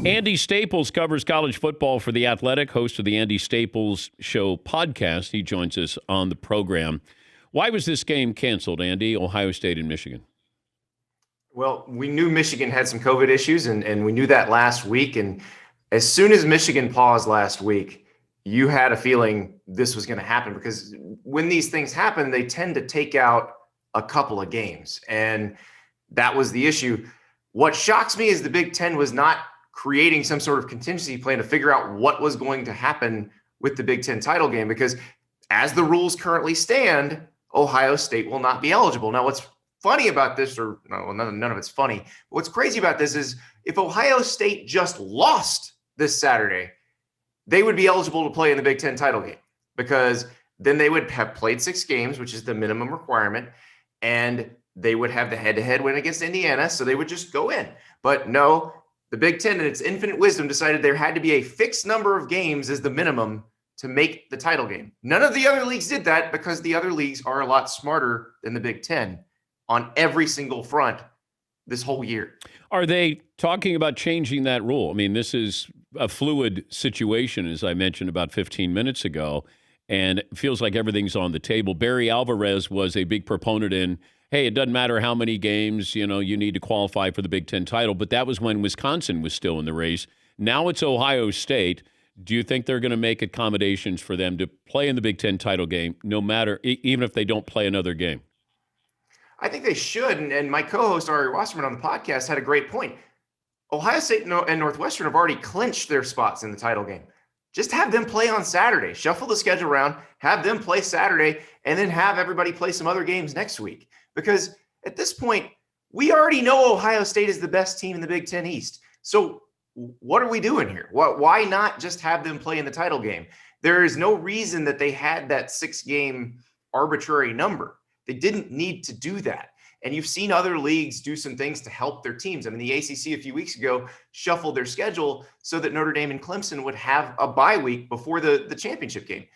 Andy Staples covers college football for The Athletic, host of the Andy Staples Show podcast. He joins us on the program. Why was this game canceled, Andy, Ohio State and Michigan? Well, we knew Michigan had some COVID issues, and we knew that last week. And as soon as Michigan paused last week, you had a feeling this was going to happen, because when these things happen, they tend to take out a couple of games. And that was the issue. What shocks me is the Big Ten was not creating some sort of contingency plan to figure out what was going to happen with the Big Ten title game, because as the rules currently stand, Ohio State will not be eligible. Now, what's funny about this, or no, none of it's funny, what's crazy about this is if Ohio State just lost this Saturday, they would be eligible to play in the Big Ten title game, because then they would have played 6 games, which is the minimum requirement, and they would have the head-to-head win against Indiana, so they would just go in. But no, the Big Ten, in its infinite wisdom, decided there had to be a fixed number of games as the minimum to make the title game. None of the other leagues did that, because the other leagues are a lot smarter than the Big Ten on every single front this whole year. Are they talking about changing that rule? I mean, this is a fluid situation, as I mentioned about 15 minutes ago, and it feels like everything's on the table. Barry Alvarez was a big proponent in, hey, it doesn't matter how many games, you need to qualify for the Big Ten title, but that was when Wisconsin was still in the race. Now it's Ohio State. Do you think they're going to make accommodations for them to play in the Big Ten title game, no matter, even if they don't play another game? I think they should, and my co-host Ari Wasserman on the podcast had a great point. Ohio State and Northwestern have already clinched their spots in the title game. Just have them play on Saturday. Shuffle the schedule around, have them play Saturday, and then have everybody play some other games next week. Because at this point, we already know Ohio State is the best team in the Big Ten East. So what are we doing here? Why not just have them play in the title game? There is no reason that they had that 6-game arbitrary number. They didn't need to do that. And you've seen other leagues do some things to help their teams. I mean, the ACC a few weeks ago shuffled their schedule so that Notre Dame and Clemson would have a bye week before the championship game.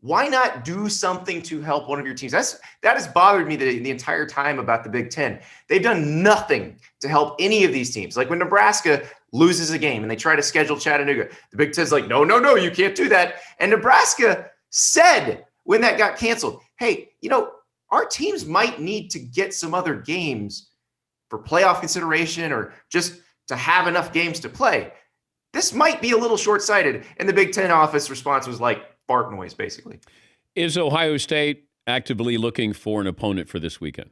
Why not do something to help one of your teams? That has bothered me the entire time about the Big Ten. They've done nothing to help any of these teams. Like when Nebraska loses a game and they try to schedule Chattanooga, the Big Ten's like, no, you can't do that. And Nebraska said when that got canceled, hey, our teams might need to get some other games for playoff consideration or just to have enough games to play. This might be a little short-sighted. And the Big Ten office response was like fart noise, basically. Is Ohio State actively looking for an opponent for this weekend?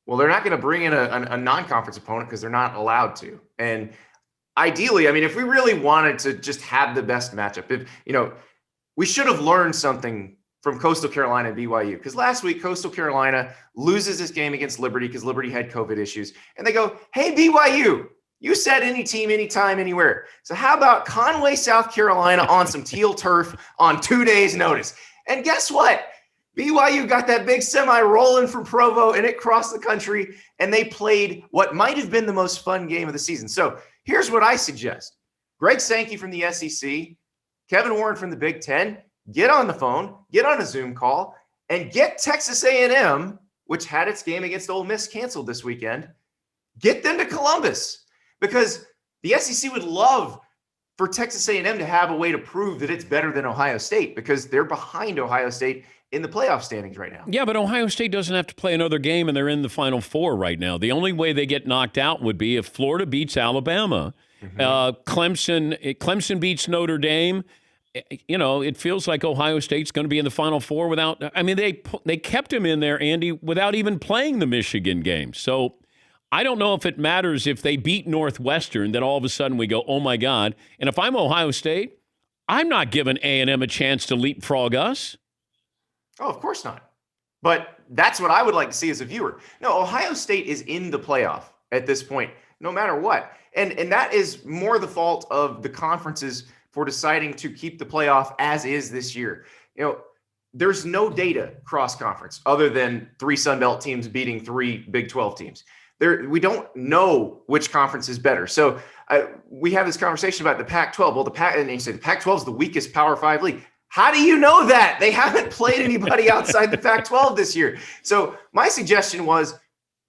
Well, they're not going to bring in a non-conference opponent because they're not allowed to. And ideally, I mean, if we really wanted to just have the best matchup, we should have learned something from Coastal Carolina and BYU, because last week Coastal Carolina loses this game against Liberty because Liberty had COVID issues. And they go, hey, BYU, you said any team, anytime, anywhere. So how about Conway, South Carolina on some teal turf on 2 days' notice? And guess what? BYU got that big semi rolling from Provo, and it crossed the country, and they played what might have been the most fun game of the season. So here's what I suggest. Greg Sankey from the SEC, Kevin Warren from the Big Ten, get on the phone, get on a Zoom call, and get Texas A&M, which had its game against Ole Miss canceled this weekend, get them to Columbus, because the SEC would love for Texas A&M to have a way to prove that it's better than Ohio State, because they're behind Ohio State in the playoff standings right now. Yeah, but Ohio State doesn't have to play another game, and they're in the Final Four right now. The only way they get knocked out would be if Florida beats Alabama. Clemson beats Notre Dame. It feels like Ohio State's going to be in the Final Four without – I mean, they kept him in there, Andy, without even playing the Michigan game. So I don't know if it matters if they beat Northwestern, then all of a sudden we go, oh, my God. And if I'm Ohio State, I'm not giving A&M a chance to leapfrog us. Oh, of course not. But that's what I would like to see as a viewer. No, Ohio State is in the playoff at this point, no matter what. And that is more the fault of the conferences for deciding to keep the playoff as is this year. There's no data cross-conference other than 3 Sun Belt teams beating 3 Big 12 teams. We don't know which conference is better. So we have this conversation about the Pac-12. Well, and you say the Pac-12 is the weakest Power 5 league. How do you know that? They haven't played anybody outside the Pac-12 this year. So my suggestion was,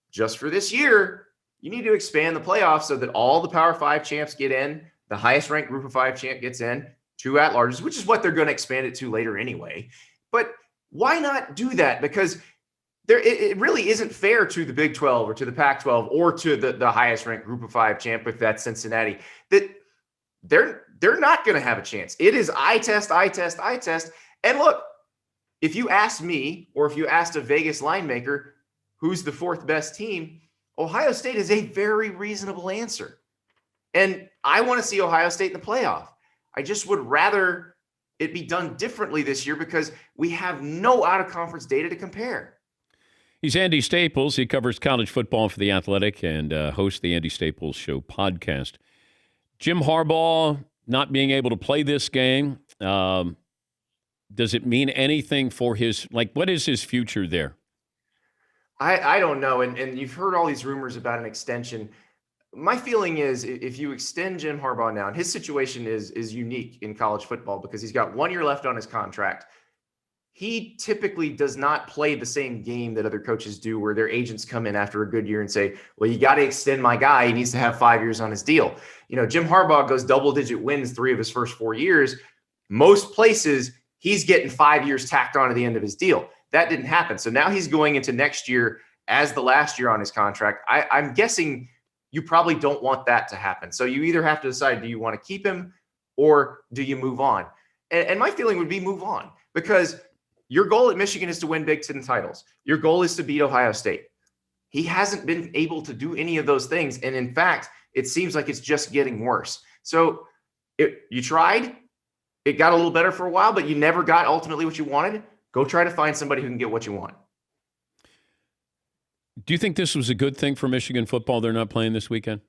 just for this year, you need to expand the playoffs so that all the Power 5 champs get in, the highest ranked Group of 5 champ gets in, 2 at-larges, which is what they're going to expand it to later anyway. But why not do that? Because it really isn't fair to the Big 12 or to the Pac-12 or to the highest ranked Group of 5 champ, if that's Cincinnati, that they're not going to have a chance. It is eye test, eye test, eye test. And look, if you asked me, or if you asked a Vegas line maker, who's the 4th best team, Ohio State is a very reasonable answer. And I want to see Ohio State in the playoff. I just would rather it be done differently this year because we have no out-of-conference data to compare. He's Andy Staples. He covers college football for The Athletic and hosts the Andy Staples Show podcast. Jim Harbaugh not being able to play this game, does it mean anything for his, what is his future there? I don't know. And you've heard all these rumors about an extension. My feeling is if you extend Jim Harbaugh now, and his situation is unique in college football because he's got 1 year left on his contract. He typically does not play the same game that other coaches do where their agents come in after a good year and say, well, you got to extend my guy. He needs to have 5 years on his deal. Jim Harbaugh goes double-digit wins 3 of his first 4 years. Most places, he's getting 5 years tacked on to the end of his deal. That didn't happen. So now he's going into next year as the last year on his contract. I'm guessing you probably don't want that to happen. So you either have to decide, do you want to keep him or do you move on? And my feeling would be move on, because your goal at Michigan is to win Big Ten titles. Your goal is to beat Ohio State. He hasn't been able to do any of those things. And in fact, it seems like it's just getting worse. So you tried, it got a little better for a while, but you never got ultimately what you wanted. Go try to find somebody who can get what you want. Do you think this was a good thing for Michigan football? They're not playing this weekend?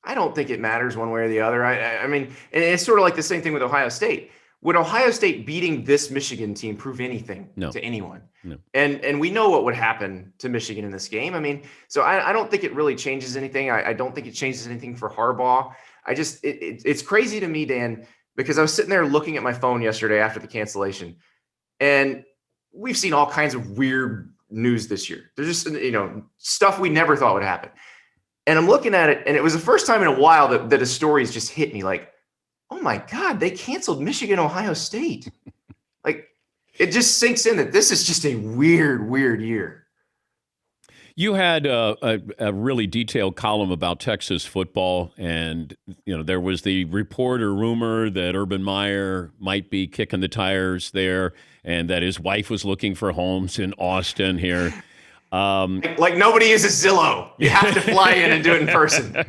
I don't think it matters one way or the other. I mean, and it's sort of like the same thing with Ohio State. Would Ohio State beating this Michigan team prove anything to anyone? No. And we know what would happen to Michigan in this game. I mean, so I don't think it really changes anything. I don't think it changes anything for Harbaugh. It's crazy to me, Dan, because I was sitting there looking at my phone yesterday after the cancellation, and we've seen all kinds of weird news this year. There's just, stuff we never thought would happen. And I'm looking at it, and it was the first time in a while that a story's just hit me like, oh my God, they canceled Michigan, Ohio State. Like, it just sinks in that this is just a weird, weird year. You had a really detailed column about Texas football, and there was the report or rumor that Urban Meyer might be kicking the tires there, and that his wife was looking for homes in Austin here. Like nobody uses Zillow. You have to fly in and do it in person.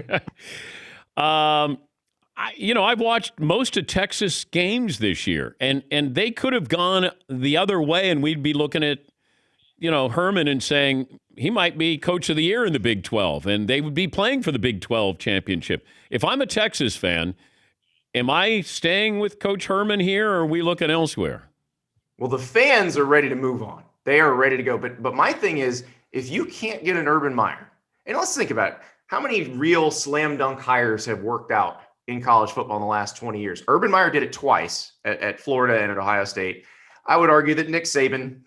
I've watched most of Texas games this year, and they could have gone the other way, and we'd be looking at, Herman and saying he might be coach of the year in the Big 12, and they would be playing for the Big 12 championship. If I'm a Texas fan, am I staying with Coach Herman here, or are we looking elsewhere? Well, the fans are ready to move on. They are ready to go. But my thing is, if you can't get an Urban Meyer, and let's think about it, how many real slam dunk hires have worked out in college football in the last 20 years? Urban Meyer did it twice at Florida and at Ohio State. I would argue that Nick Saban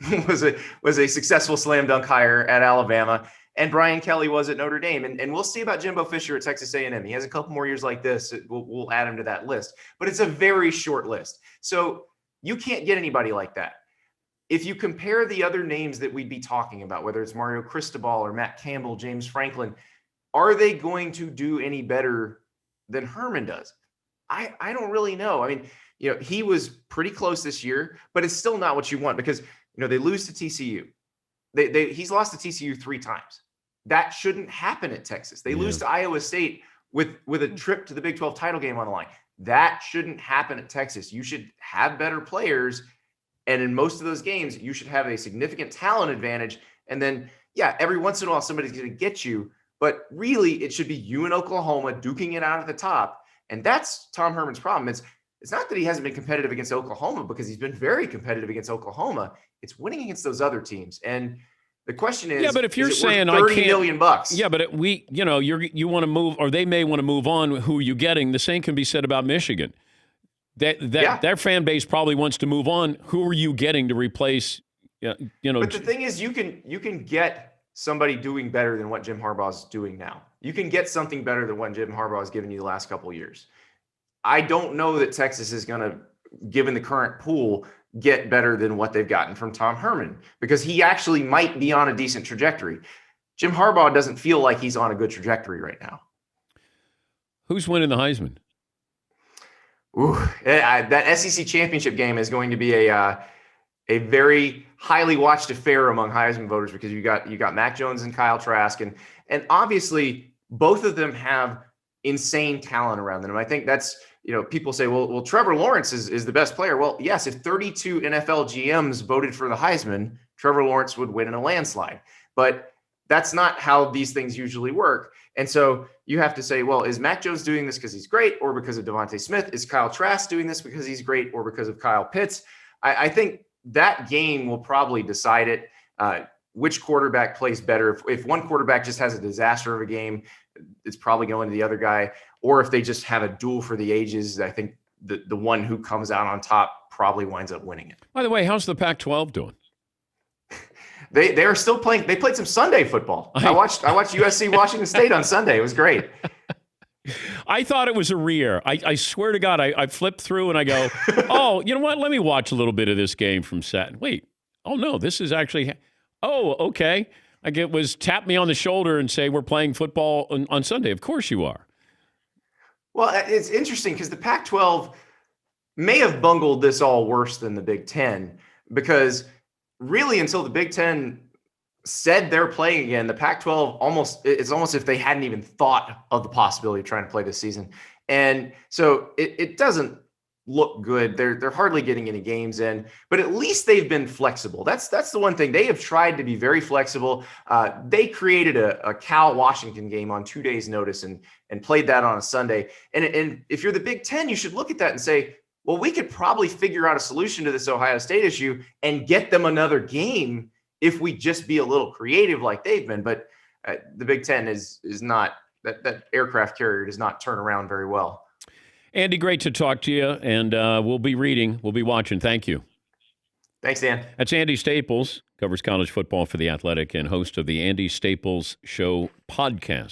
was a successful slam dunk hire at Alabama, and Brian Kelly was at Notre Dame. And we'll see about Jimbo Fisher at Texas A&M. He has a couple more years like this. We'll add him to that list. But it's a very short list. So you can't get anybody like that. If you compare the other names that we'd be talking about, whether it's Mario Cristobal or Matt Campbell, James Franklin, are they going to do any better than Herman does? I don't really know. I mean, he was pretty close this year, but it's still not what you want because, they lose to TCU. He's lost to TCU 3 times. That shouldn't happen at Texas. They lose to Iowa State with a trip to the Big 12 title game on the line. That shouldn't happen at Texas. You should have better players. And in most of those games, you should have a significant talent advantage. And then, every once in a while, somebody's going to get you. But really, it should be you and Oklahoma duking it out at the top. And that's Tom Herman's problem. It's not that he hasn't been competitive against Oklahoma, because he's been very competitive against Oklahoma. It's winning against those other teams. And the question is, but if you're saying $30 million, but you want to move, or they may want to move on. Who are you getting? The same can be said about Michigan. Their fan base probably wants to move on. Who are you getting to replace? But the thing is, you can get somebody doing better than what Jim Harbaugh's doing now. you can get something better than what Jim Harbaugh has given you the last couple of years. I don't know that Texas is going to, given the current pool, get better than what they've gotten from Tom Herman, because he actually might be on a decent trajectory. Jim Harbaugh doesn't feel like he's on a good trajectory right now. Who's winning the Heisman? That SEC championship game is going to be a very highly watched affair among Heisman voters, because you got Mac Jones and Kyle Trask, and obviously both of them have insane talent around them. And I think that's, people say, well, Trevor Lawrence is the best player. Well, yes, if 32 NFL GMs voted for the Heisman, Trevor Lawrence would win in a landslide. But that's not how these things usually work. And so you have to say, well, is Mac Jones doing this because he's great, or because of Devontae Smith? Is Kyle Trask doing this because he's great, or because of Kyle Pitts? I think that game will probably decide it, which quarterback plays better. If one quarterback just has a disaster of a game, it's probably going to the other guy. Or if they just have a duel for the ages, I think the one who comes out on top probably winds up winning it. By the way, how's the Pac-12 doing? They are still playing. They played some Sunday football. I watched USC Washington State on Sunday. It was great. I thought it was a rear. I swear to God, I flipped through and I go, oh, you know what? Let me watch a little bit of this game from Saturday. Wait, oh no, this is actually, oh, okay. Like, it was tap me on the shoulder and say, we're playing football on Sunday. Of course you are. Well, it's interesting because the Pac-12 may have bungled this all worse than the Big Ten, because really until the Big Ten said they're playing again, the Pac-12 it's almost if they hadn't even thought of the possibility of trying to play this season. And so it doesn't look good. They're hardly getting any games in, but at least they've been flexible. That's the one thing. They have tried to be very flexible. They created a Cal Washington game on 2 days' notice and played that on a Sunday. And if you're the Big Ten, you should look at that and say, well, we could probably figure out a solution to this Ohio State issue and get them another game if we just be a little creative like they've been. But the Big Ten is not, that aircraft carrier does not turn around very well. Andy, great to talk to you, and we'll be reading. We'll be watching. Thank you. Thanks, Dan. That's Andy Staples, covers college football for The Athletic and host of the Andy Staples Show podcast.